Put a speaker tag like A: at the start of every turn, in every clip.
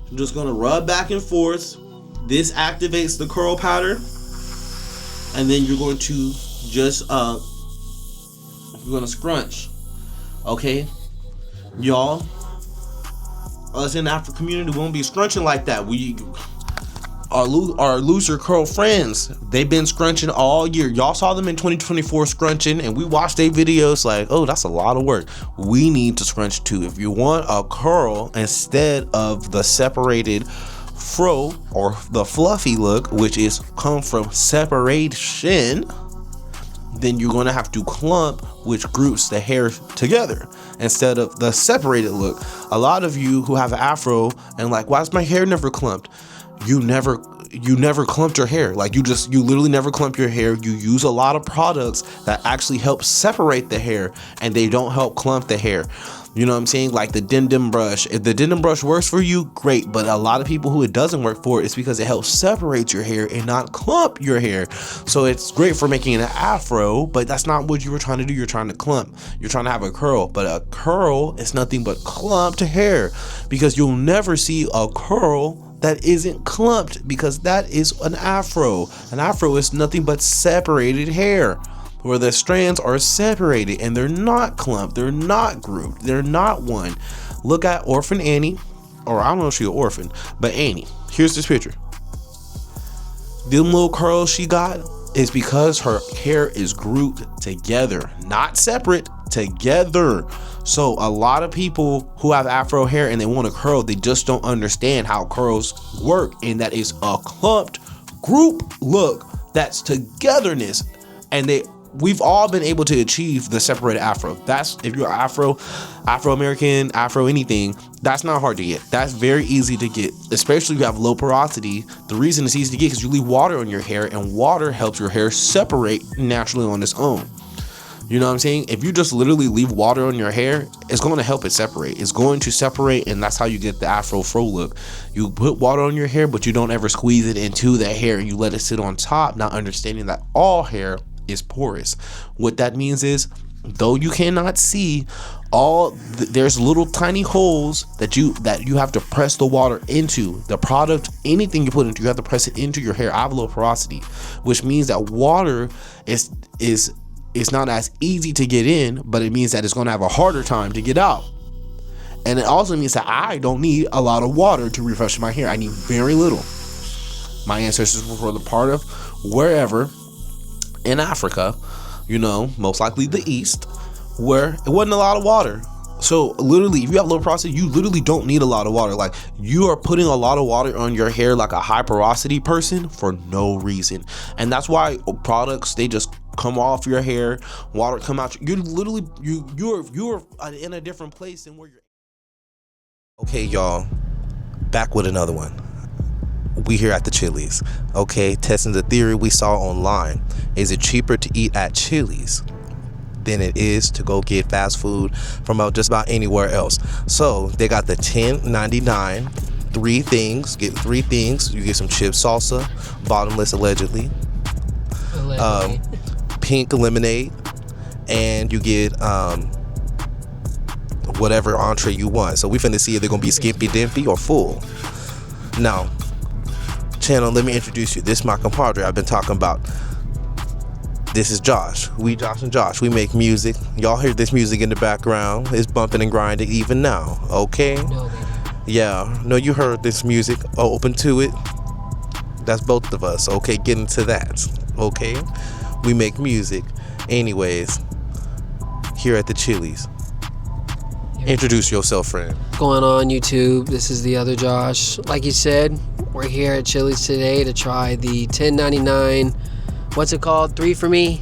A: I'm just gonna rub back and forth. This activates the curl pattern, and then you're going to just you're gonna scrunch. Okay, y'all, us in the Afro community won't be scrunching like that. We our looser curl friends, they've been scrunching all year. Y'all saw them in 2024 scrunching, and we watched their videos like, oh, that's a lot of work. We need to scrunch too. If you want a curl instead of the separated fro or the fluffy look, which is come from separation, then you're going to have to clump, which groups the hair together instead of the separated look. A lot of you who have an afro and like, why is my hair never clumped? You never clumped your hair. Like you literally never clump your hair. You use a lot of products that actually help separate the hair, and they don't help clump the hair. You know what I'm saying? Like the Dendim brush. If the Dendim brush works for you, great. But a lot of people who it doesn't work for, it's because it helps separate your hair and not clump your hair. So it's great for making an afro, but that's not what you were trying to do. You're trying to clump. You're trying to have a curl. But a curl is nothing but clumped hair, because you'll never see a curl that isn't clumped, because that is an afro. An afro is nothing but separated hair, where the strands are separated and they're not clumped, they're not grouped, they're not one. Look at Orphan Annie, or I don't know if she's an orphan, but Annie. Here's this picture. Them little curls she got is because her hair is grouped together, not separate, together. So a lot of people who have afro hair and they want a curl, they just don't understand how curls work, and that is a clumped group look. That's togetherness, and we've all been able to achieve the separated afro. That's if you're Afro-American, Afro anything, that's not hard to get. That's very easy to get, especially if you have low porosity. The reason it's easy to get is because you leave water on your hair, and water helps your hair separate naturally on its own. You know what I'm saying? If you just literally leave water on your hair, it's going to help it separate. It's going to separate, and that's how you get the afro fro look. You put water on your hair, but you don't ever squeeze it into the hair. You let it sit on top, not understanding that all hair is porous. What that means is, though you cannot see there's little tiny holes that you have to press the water into. The product, anything you put into, you have to press it into your hair. I have low porosity, which means that water is not as easy to get in, but it means that it's going to have a harder time to get out. And it also means that I don't need a lot of water to refresh my hair. I need very little. My ancestors were from the part of wherever in Africa, most likely the East, where it wasn't a lot of water. So literally, if you have low porosity, you literally don't need a lot of water. Like, you are putting a lot of water on your hair like a high porosity person for no reason. And that's why products, they just come off your hair, water come out. You're literally, you're in a different place than where you're. Okay, y'all, back with another one. We here at the Chili's. Okay, testing the theory we saw online. Is it cheaper to eat at Chili's than it is to go get fast food from just about anywhere else? So they got the $10.99, three things. Get three things. You get some chip salsa, bottomless allegedly. Pink lemonade, and you get whatever entree you want. So we finna see if they're gonna be skimpy dimpy or full. Now, channel, let me introduce you. This is my compadre I've been talking about. This is Josh. We Josh and Josh. We make music. Y'all hear this music in the background. It's bumping and grinding even now. Okay?
B: No, baby.
A: Yeah. No, you heard this music. Open to it. That's both of us. Okay, get into that. Okay? We make music. Anyways, here at the Chili's. Introduce yourself, friend.
B: What's going on, YouTube? This is the other Josh. Like you said, we're here at Chili's today to try the $10.99. What's it called? 3 for me?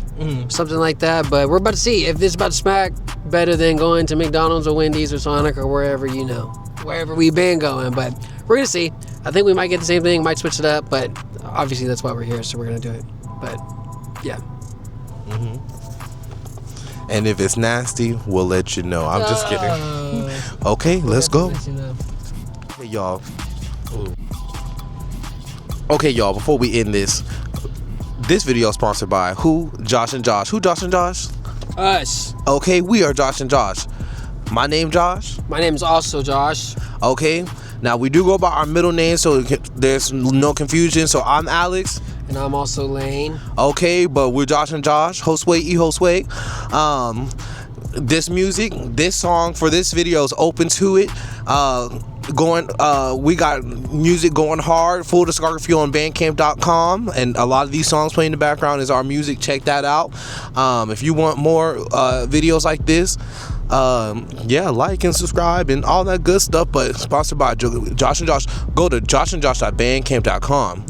B: Something like that. But we're about to see if this is about to smack better than going to McDonald's or Wendy's or Sonic or wherever, wherever we've been going. But we're going to see. I think we might get the same thing, might switch it up. But obviously that's why we're here, so we're going to do it. But Yeah.
C: And if it's nasty, we'll let you know. I'm just kidding. Okay, let's go. Hey, y'all. Okay, y'all, before we end this video is sponsored by who? Josh and Josh. Who Josh and Josh?
B: Us.
C: Okay, we are Josh and Josh. My name Josh.
B: My name's also Josh.
C: Okay, now we do go by our middle name, so there's no confusion. So I'm Alex.
B: And I'm also Lane.
C: Okay, but we're Josh and Josh. Josue y Josue. This music, this song for this video is open to it. We got music going hard, full discography on bandcamp.com, and a lot of these songs playing in the background is our music. Check that out. If you want more videos like this, like and subscribe and all that good stuff. But sponsored by Josh and Josh. Go to joshandjosh.bandcamp.com.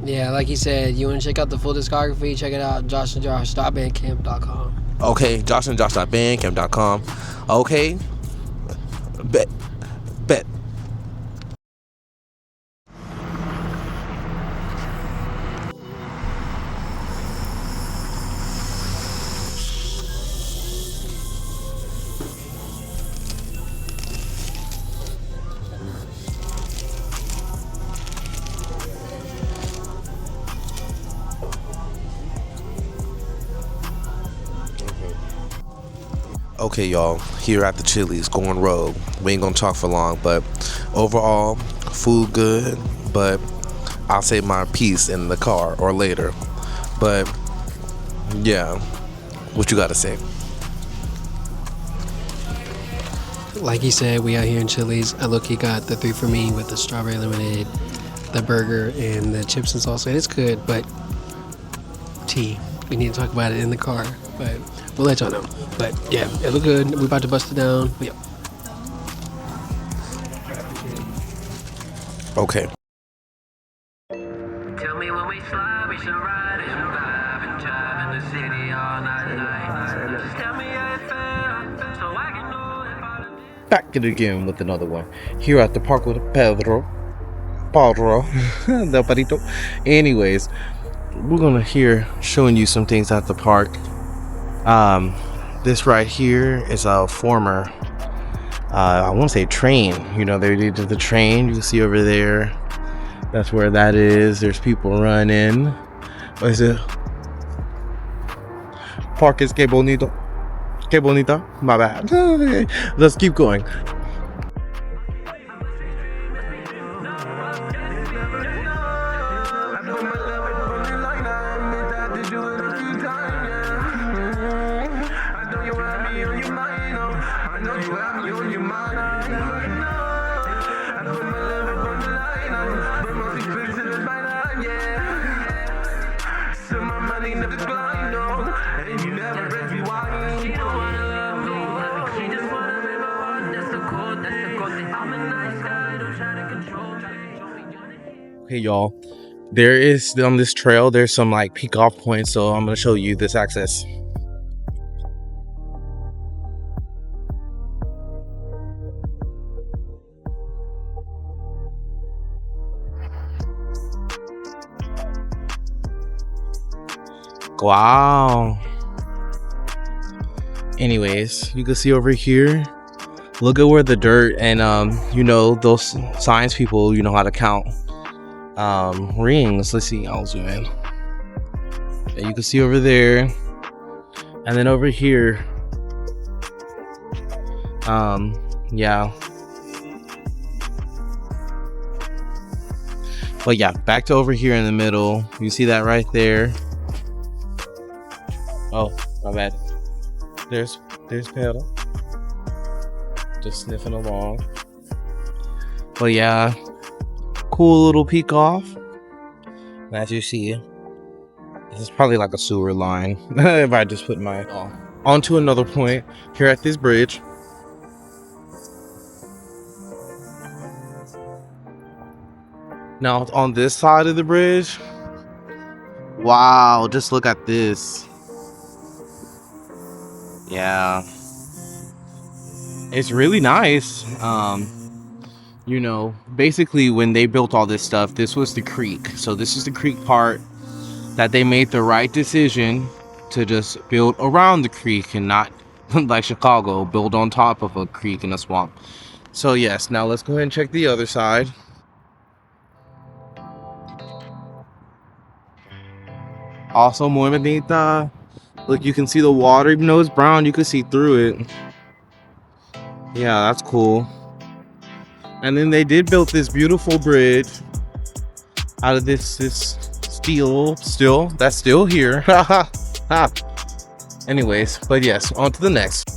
B: Yeah, like he said, you want to check out the full discography, check it out, joshandjosh.bandcamp.com.
C: Okay, joshandjosh.bandcamp.com. Okay, bet. Okay, y'all, here at the Chili's, going rogue. We ain't gonna talk for long, but overall, food good, but I'll say my piece in the car or later. But yeah, what you gotta say?
B: Like he said, we out here in Chili's. I look, he got the 3 for me with the strawberry lemonade, the burger, and the chips and salsa. It's good, but tea. We need to talk about it in the car, but we'll let y'all know. But yeah, it look good. We about to bust it down. Yeah.
C: Okay.
D: Tell me when we slide, we should ride and vibe and drive in the city all night. Just tell me how it felt, so I can know if I...
C: Back it again with another one. Here at the park with Pedro, Del Perito. Anyways, we're gonna here showing you some things at the park. This right here is a former I want to say train. They did the train. You can see over there. That's where that is. There's people running. What is it? Park is que bonito. Que bonita. My bad. Let's keep going. Okay, y'all, there is on this trail, there's some like peak off points, so I'm gonna show you this access. Wow. Anyways, you can see over here, look at where the dirt and those science people, you know how to count rings. Let's see, I'll zoom in. And you can see over there, and then over here, yeah. But yeah, back to over here in the middle. You see that right there. Oh, my bad. There's Pedro. Just sniffing along. But yeah, cool little peek off. As you see, this is probably like a sewer line. If I just put my onto another point here at this bridge. Now on this side of the bridge, wow, just look at this. Yeah, it's really nice. Basically when they built all this stuff, this was the creek. So this is the creek part. that they made the right decision to just build around the creek and not like Chicago, build on top of a creek and a swamp. So yes, now let's go ahead and check the other side. Also muy bonita. Look, you can see the water, even though it's brown, you can see through it. Yeah, that's cool. And then they did build this beautiful bridge out of this steel that's still here. Anyways, but yes, on to the next.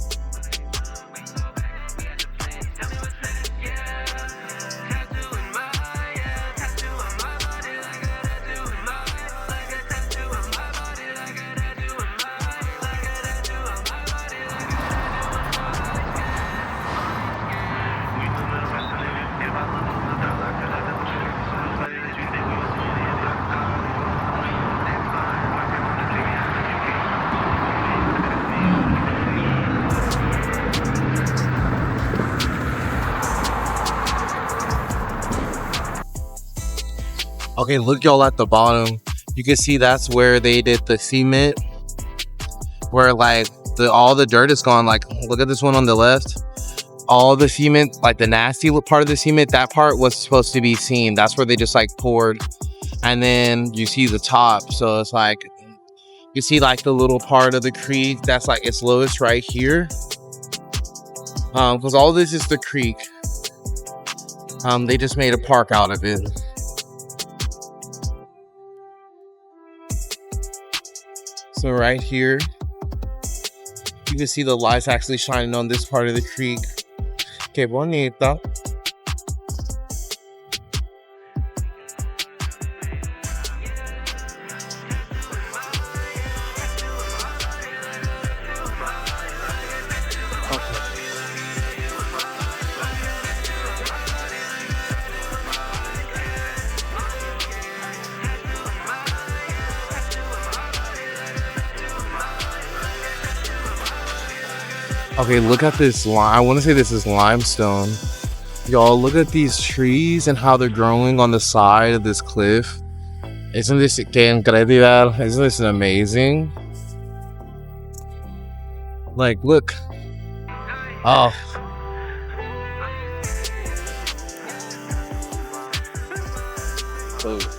C: Okay, look y'all at the bottom. You can see that's where they did the cement, where like all the dirt is gone. Like, look at this one on the left. All the cement, like the nasty part of the cement, that part was supposed to be seen. That's where they just like poured, and then you see the top. So it's like you see like the little part of the creek that's like its lowest right here. Because all this is the creek. They just made a park out of it. So right here, you can see the lights actually shining on this part of the creek. Que bonita. Okay, look at this lime. I want to say this is limestone. Y'all, look at these trees and how they're growing on the side of this cliff. Isn't this incredible? Isn't this amazing? Like, look. Oh. Oh.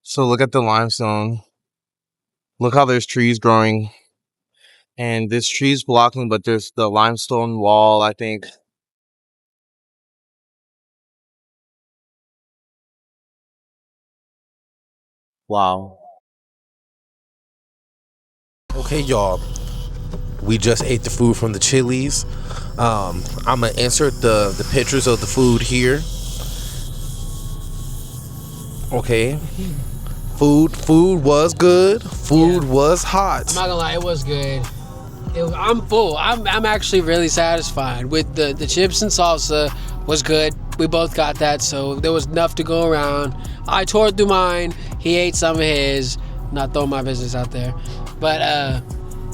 C: So look at the limestone. Look how there's trees growing. And this tree's blocking, but there's the limestone wall, I think. Wow.
E: Okay, y'all. We just ate the food from the Chili's. I'm gonna insert the pictures of the food here. Okay. Food was good. Food was hot.
B: I'm not gonna lie, it was good. I'm full. I'm actually really satisfied with the chips and salsa was good. We both got that, so there was enough to go around. I tore through mine. He ate some of his. Not throwing my business out there, but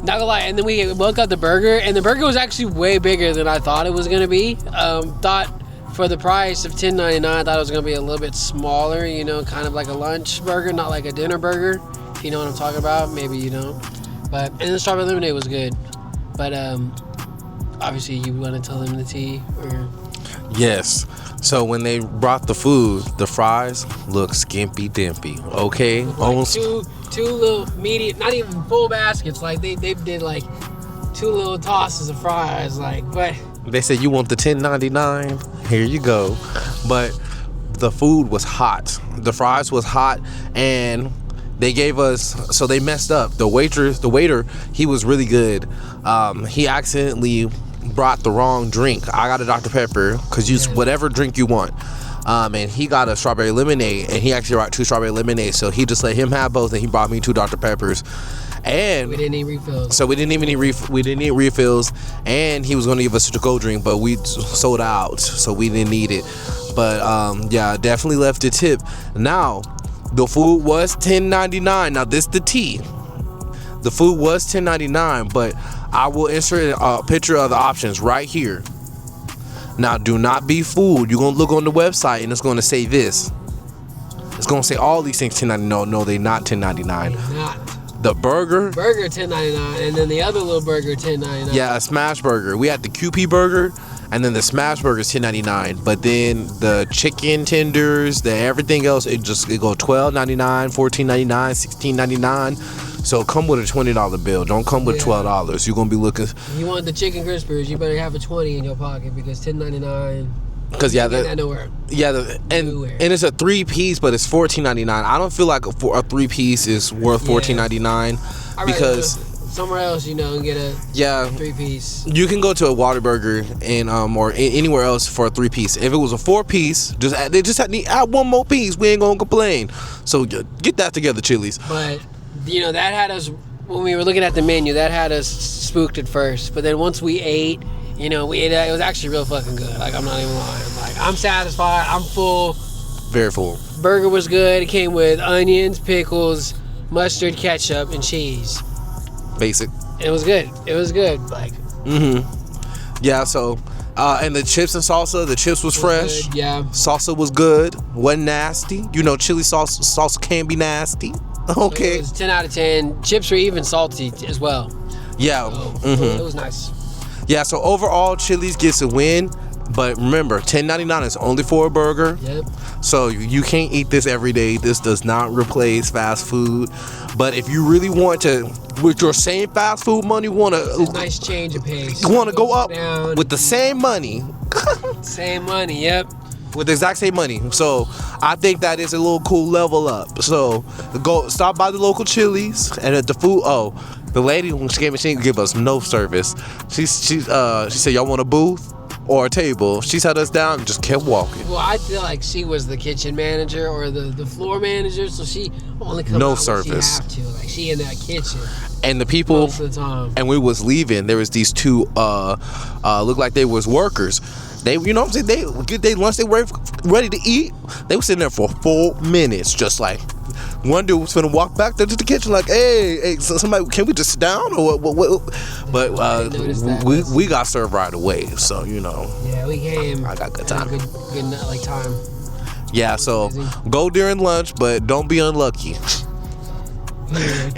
B: not gonna lie. And then we both got the burger, and the burger was actually way bigger than I thought it was gonna be. Thought for the price of $10.99, I thought it was gonna be a little bit smaller. You know, kind of like a lunch burger, not like a dinner burger. If you know what I'm talking about, maybe you don't. But and the strawberry lemonade was good. But obviously you want to tell them the tea or
E: Yes. So when they brought the food, the fries look skimpy dimpy. Okay.
B: like
E: Almost.
B: two little medium, not even full baskets. Like they did like two little tosses of fries. Like, but
E: They said you want the $10.99. Here you go. But the food was hot. The fries was hot, and they gave us. So they messed up. The waiter, he was really good. He accidentally brought the wrong drink. I got a Dr. Pepper, because use whatever drink you want. And he got a strawberry lemonade, and he actually brought 2 strawberry lemonades. So he just let him have both, and he brought me 2 Dr. Peppers. And
B: we didn't need refills.
E: so we didn't need refills, and he was going to give us a to-go drink, but we sold out, so we didn't need it. But yeah, definitely left a tip. Now, the food was $10.99. Now this the tea. The food was $10.99, but I will insert a picture of the options right here. Now, do not be fooled. You're gonna look on the website and it's gonna say this. It's gonna say all these things $10.99. No, they're not $10.99.
B: Not.
E: The burger
B: $10.99, and then the other little burger $10.99.
E: Yeah, a smash burger. We had the QP burger, and then the smash burger is $10.99. But then the chicken tenders, the everything else, it go $12.99, $14.99, $16.99. So come with a $20 bill. Don't come with $12. You're gonna be looking.
B: You want the chicken crispers? You better have a 20 in your pocket because $10.99.
E: Because
B: you get that nowhere.
E: Yeah, and it's a 3-piece, but it's $14.99. I don't feel like a 3-piece is worth $14.99 because
B: somewhere else, and get a 3-piece.
E: You can go to a Whataburger and or anywhere else for a 3-piece. If it was a 4-piece, they just had to add one more piece. We ain't gonna complain. So get that together, Chili's.
B: But that had us when we were looking at the menu. That had us spooked at first, but then once we ate. We ate it. It was actually real fucking good. Like, I'm not even lying. Like, I'm satisfied. I'm full.
E: Very full.
B: Burger was good. It came with onions, pickles, mustard, ketchup, and cheese.
E: Basic.
B: It was good. It was good. Like.
E: Yeah. So, and the chips and salsa. The chips was fresh.
B: Good, yeah.
E: Salsa was good. Wasn't nasty. Chili salsa can be nasty. Okay.
B: It was 10 out of 10. Chips were even salty as well.
E: Yeah.
B: So, it was nice.
E: Yeah, so overall, Chili's gets a win, but remember, $10.99 is only for a burger.
B: Yep.
E: So you can't eat this every day. This does not replace fast food. But if you really want to, with your same fast food money,
B: a nice change of pace.
E: You want to go up with the same money.
B: Same money, yep.
E: With the exact same money. So I think that is a little cool level up. So go stop by the local Chili's and at the food. The lady when she didn't give us no service. She said, y'all want a booth or a table? She sat us down and just kept walking.
B: Well, I feel like she was the kitchen manager or the floor manager, so she only comes
E: no
B: out
E: service.
B: When she have to. Like, she in that kitchen.
E: And the people,
B: most of the time.
E: And we was leaving. There was these two looked like they was workers. They, what I'm saying, they get their lunch. They were ready to eat. They were sitting there for 4 minutes, just like. One dude was finna walk back to the kitchen like, hey, somebody, can we just sit down or what? But we got served right away, so
B: Yeah, we came.
E: I got good time.
B: Good time.
E: Yeah, so go during lunch, but don't be unlucky.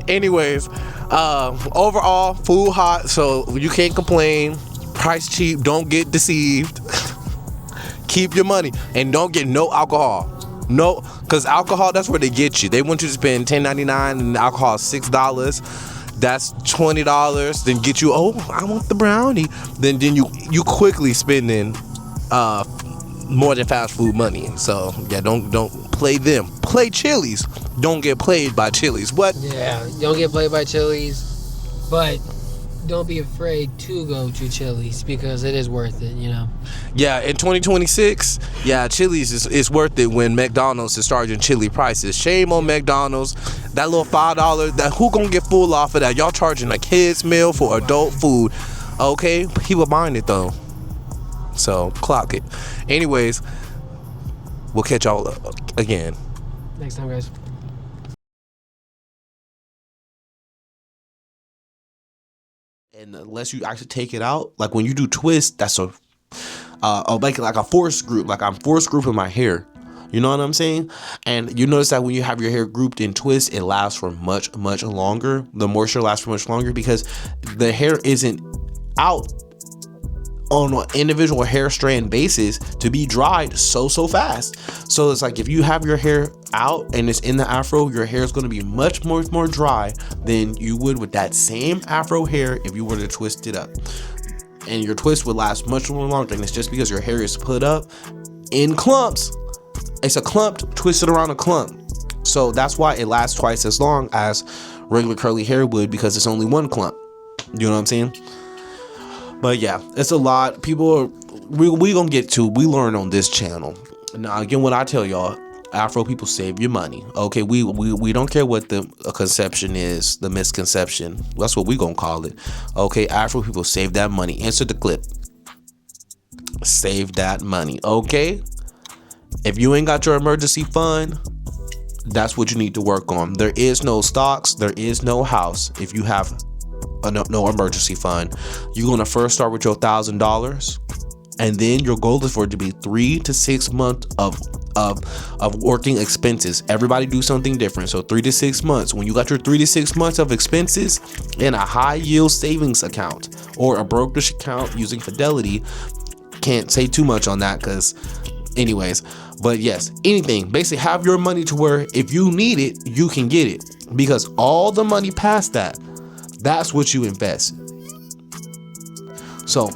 E: Anyways, overall, food hot, so you can't complain. Price cheap, don't get deceived. Keep your money and don't get no alcohol. No, because alcohol, that's where they get you. They want you to spend $10.99 and alcohol is $6. That's $20. Then get you, I want the brownie. Then you quickly spending more than fast food money. So yeah, don't play them. Play Chili's. Don't get played by Chili's. What?
B: Yeah, don't get played by Chili's, but don't be afraid to go to Chili's because it is worth it,
E: Yeah, in 2026, Chili's is worth it when McDonald's is charging chili prices. Shame on McDonald's. That little $5, who gonna get full off of that? Y'all charging a kid's meal for adult food. Okay, people buying it though. So clock it. Anyways, we'll catch y'all again
B: next time, guys.
A: And unless you actually take it out, like when you do twist, that's like a force group. Like I'm force grouping my hair. You know what I'm saying? And you notice that when you have your hair grouped in twist, it lasts for much, much longer. The moisture lasts for much longer because the hair isn't out on an individual hair strand basis to be dried so fast. So it's like if you have your hair out and it's in the afro, your hair is going to be much more dry than you would with that same afro hair if you were to twist it up. And your twist would last much more longer, and it's just because your hair is put up in clumps. It's a clump twisted around a clump, so that's why it lasts twice as long as regular curly hair would, because it's only one clump. You know what I'm saying? But yeah, it's a lot. People we gonna get to. We learn on this channel. Now again, what I tell y'all, Afro people save your money. Okay, we don't care what the conception is, the misconception. That's what we gonna call it. Okay, Afro people save that money. Insert the clip. Save that money. Okay. If you ain't got your emergency fund, that's what you need to work on. There is no stocks. There is no house. If you have
E: no emergency fund. You're gonna first start with your $1,000, and then your goal is for it to be 3 to 6 months of working expenses. Everybody do something different. So 3 to 6 months. When you got your 3 to 6 months of expenses in a high yield savings account or a brokerage account using Fidelity, can't say too much on that because anyways, but yes, anything, basically have your money to where if you need it, you can get it, because all the money past that, that's what you invest. So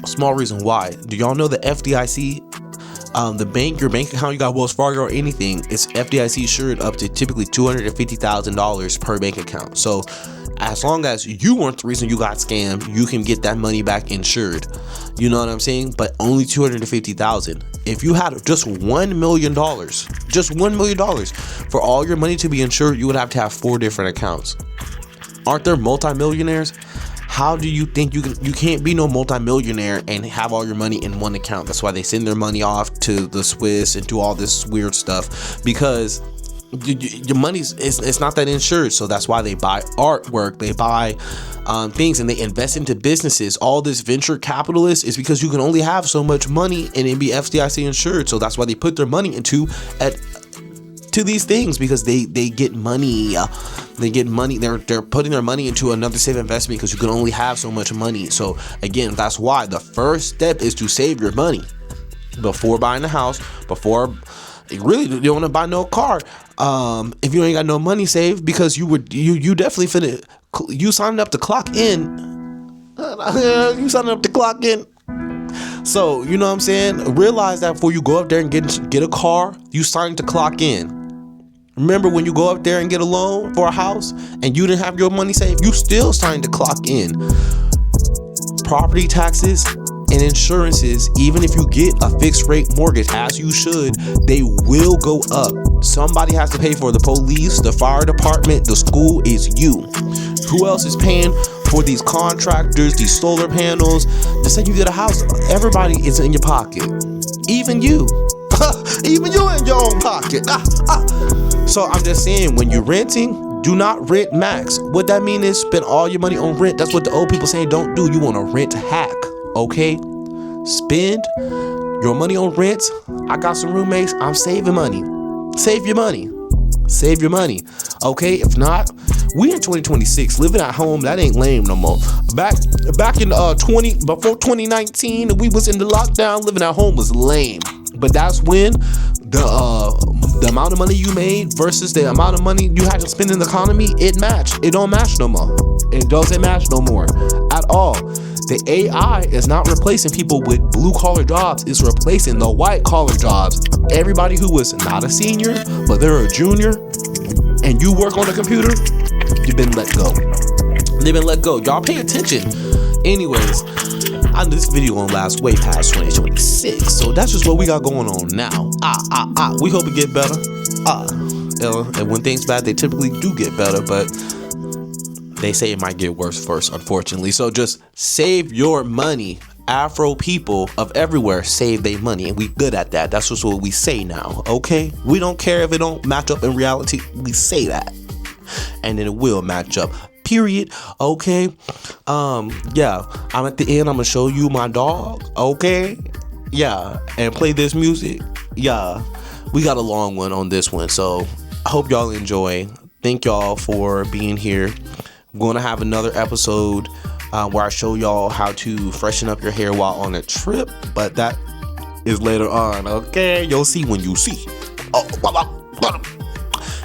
E: small reason why, do y'all know the FDIC, your bank account, you got Wells Fargo or anything, it's FDIC insured up to typically $250,000 per bank account. So as long as you weren't the reason you got scammed, you can get that money back insured. You know what I'm saying? But only $250,000. If you had just $1 million, just $1 million for all your money to be insured, you would have to have 4 different accounts. Aren't there multimillionaires? How do you think you can't be no multimillionaire and have all your money in one account? That's why they send their money off to the Swiss and do all this weird stuff, because your money's it's not that insured. So that's why they buy artwork, they buy things, and they invest into businesses. All this venture capitalist is because you can only have so much money and it be FDIC insured. So that's why they put their money into these things, because they get money. They're putting their money into another safe investment because you can only have so much money. So again, that's why the first step is to save your money before buying a house, before really you don't want to buy no car. If you ain't got no money saved, because you definitely finna, you signed up to clock in. So you know what I'm saying? Realize that before you go up there and get a car, you starting to clock in. Remember when you go up there and get a loan for a house and you didn't have your money saved, you still starting to clock in. Property taxes and insurances, even if you get a fixed rate mortgage, as you should, they will go up. Somebody has to pay for the police, the fire department, the school. Is you. Who else is paying for these contractors, these solar panels? Just say you get a house, everybody is in your pocket. Even you. Even you in your own pocket. So I'm just saying, when you're renting, do not rent max. What that mean is spend all your money on rent. That's what the old people say don't do. You want to rent hack, okay? Spend your money on rent. I got some roommates. I'm saving money. Save your money. Save your money, okay? If not, we in 2026, living at home, that ain't lame no more. Back in before 2019, we was in the lockdown, living at home was lame. But that's when the amount of money you made versus the amount of money you had to spend in the economy, it matched. It don't match no more. It doesn't match no more at all. The AI is not replacing people with blue collar jobs. It's replacing the white collar jobs. Everybody who was not a senior, but they're a junior, and you work on a computer, you've been let go. They've been let go. Y'all pay attention. Anyways, this video gonna last way past 2026, so that's just what we got going on now. We hope it get better. And when things bad, they typically do get better, but they say it might get worse first, unfortunately. So just save your money. Afro people of everywhere save their money, and we good at that. That's just what we say now, okay? We don't care if it don't match up in reality. We say that, and then it will match up. Period. Okay. Yeah. I'm at the end. I'm gonna show you my dog. Okay. Yeah. And play this music. Yeah. We got a long one on this one, so I hope y'all enjoy. Thank y'all for being here. I'm gonna have another episode where I show y'all how to freshen up your hair while on a trip, but that is later on. Okay. You'll see when you see.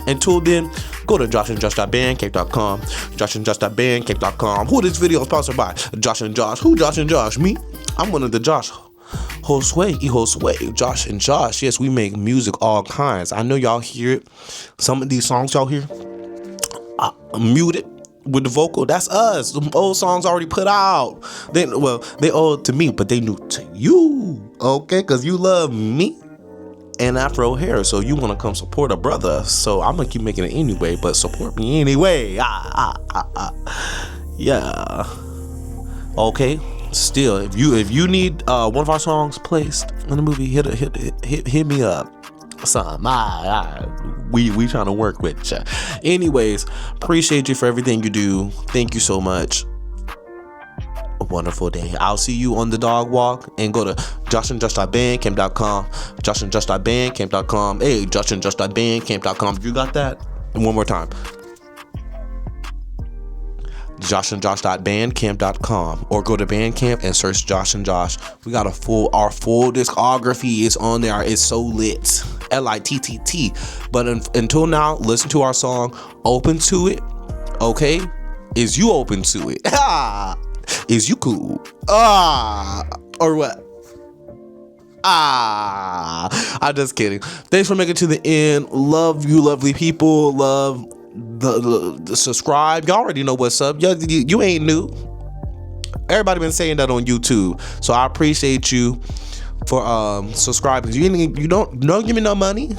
E: Until then, go to joshandjosh.bandcamp.com. joshandjosh.bandcamp.com. Who this video is sponsored by? Josh and Josh. Who Josh and Josh? Me? I'm one of the Josh. Josue. Josh and Josh. Yes, we make music all kinds. I know y'all hear it. Some of these songs y'all hear muted with the vocal. That's us. Them old songs already put out. They old to me, but they new to you. Okay, because you love me and Afro hair, so you want to come support a brother. So I'm gonna keep making it anyway, but support me anyway. Yeah. Okay. Still, if you need one of our songs placed in the movie, hit me up. Some we trying to work with ya. Anyways, appreciate you for everything you do. Thank you so much. A wonderful day. I'll see you on the dog walk, and go to joshandjosh.bandcamp.com. joshandjosh.bandcamp.com. Hey, joshandjosh.bandcamp.com. You got that? And one more time. joshandjosh.bandcamp.com, or go to Bandcamp and search Josh and Josh. We got our full discography is on there. It's so lit. LITTT. But until now, listen to our song Open to It. Okay? Is you open to it? Is you cool? Or what? I'm just kidding. Thanks for making it to the end. Love you, lovely people. Love the subscribe. Y'all already know what's up. You ain't new. Everybody been saying that on YouTube, so I appreciate you for subscribing. You don't give me no money.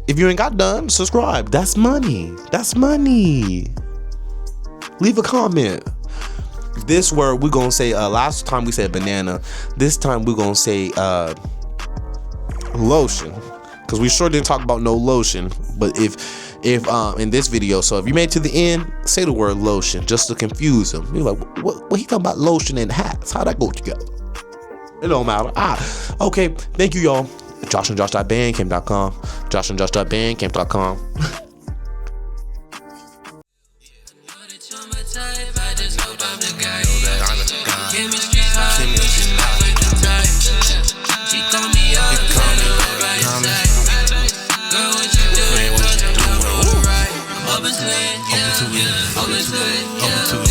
E: If you ain't got done, subscribe. That's money. Leave a comment. This word we're gonna say, last time we said banana. This time we're gonna say lotion, because we sure didn't talk about no lotion. But if in this video, so if you made it to the end, say the word lotion just to confuse them. You're like, what he talking about lotion and hats? How'd that go together? It don't matter. Okay. Thank you, y'all. joshandjosh.bandcamp.com. joshandjosh.bandcamp.com.
D: Open to it.